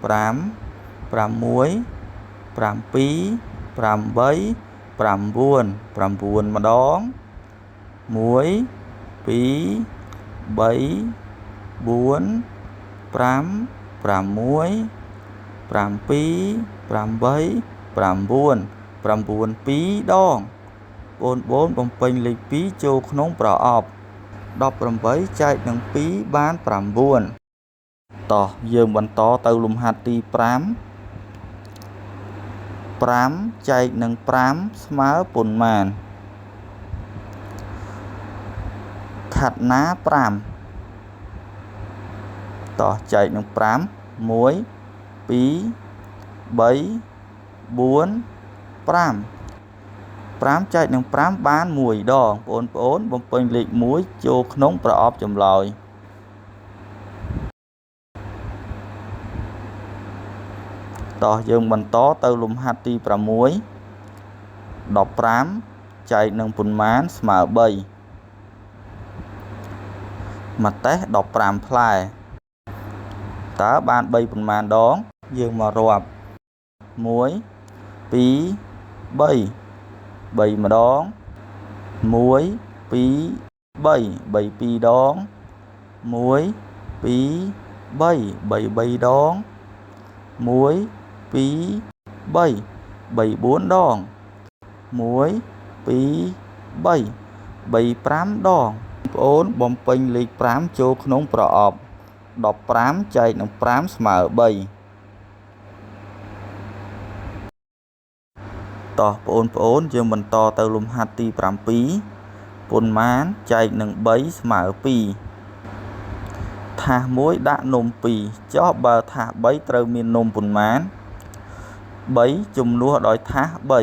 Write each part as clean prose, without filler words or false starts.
5 6 7 8 9 9 ម្ដង 1 2 3 4 5 6 7 8 9 9 2 ដងបងបំពេញលេខ2ចូលក្នុងប្រអប់18ចែកនឹង2បាន9តោះយើងបន្តទៅលំហាត់ទី5 5ចែកនឹង5ស្មើប៉ុន្មានខាត់ណា5តោះចែកនឹង5 1 2 3 4 5ចែកនឹង5បាន1ដងបងប្អូនបំពេញលេខ1ចូលក្នុងប្រអប់ចម្លើយតោះយើងបន្តទៅលំហាត់ទី6 15ចែកនឹងប៉ុន្មានស្មើ3មកតេះ15ផ្លែតើបាន3ប៉ុន្មានដងយើងមករាប់1 2 3 3ម្ដង1 2 3 3 2ដង1 2 3 3 3ដង1 2 3 3 4ដង1 2 3 5ដងបងប្អូនបំពេញលេខ5ចូលក្នុងប្រអប់15ចែកនឹង5ស្មើ3តោះបងប្អូនយើងបន្តទៅលំហាត់ទី7ប៉ុន្មានចែកនឹង3ស្មើ2ថាស1ដាក់នំ2ចុះបើថាស3ត្រូវមាននំប៉ុន្មាន3ជំនួសដោយថាស3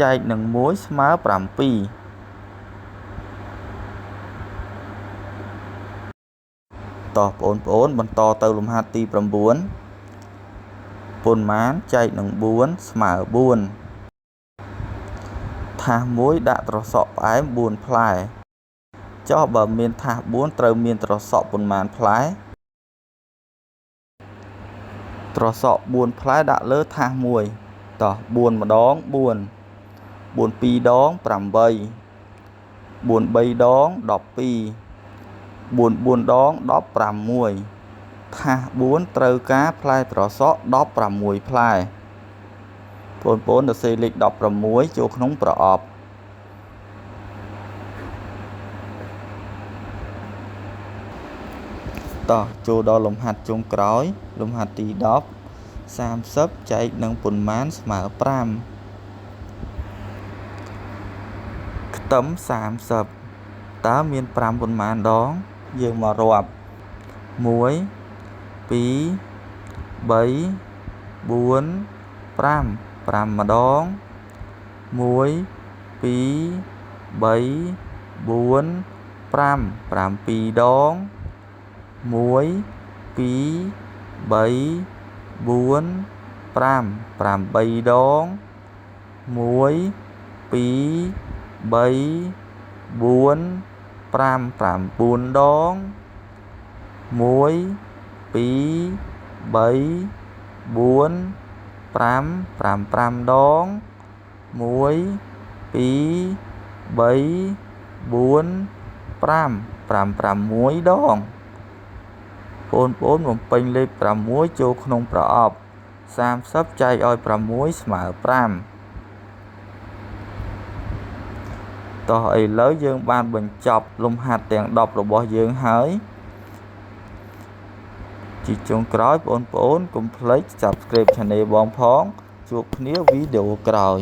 ចែកនឹង1ស្មើ7 តោះបងប្អូនបន្តទៅលំហាត់ទី9 ប៉ុន្មានចែកនឹង4ស្មើ4ថាសមួយដាក់ត្រសក់ផ្អែម4ផ្លែចុះបើមានថាស4ត្រូវមានត្រសក់ប៉ុន្មានផ្លែត្រសក់4ផ្លែដាក់លើថាសមួយតោះ4ម្ដង4 4 2ដង8 4 3ដង12 4 4ដង16ថាស4ត្រូវការផ្លែត្រសក់16ផ្លែបងប្អូនសរសេរលេខ16ចូលក្នុងប្រអប់តោះចូលដល់លំហាត់ចុងក្រោយលំហាត់ទី10 30ចែកនឹងប៉ុន្មានស្មើ5ខ្ទឹម30តើមាន5ប៉ុន្មានដងយើងមករាប់1 2 3 4 5 5ម្ដង1 2 3 4 5 7ដង1 2 3 4 5 8ដង1 2 3 4 5 8ដង1 2 3 4 5 9ដង1 2 3 4 5 5ដង1 2 3 4 5 6ដងបងប្អូនបំពេញលេខ6ចូលក្នុងប្រអប់30ចែកឲ្យ6ស្មើ5តោះឥឡូវយើងបានបញ្ចប់លំហាត់ទាំង10របស់យើងហើយជាចុងក្រោយបងប្អូនកុំភ្លេច Subscribe Channel បងផងជួបគ្នាវីដេអូក្រោយ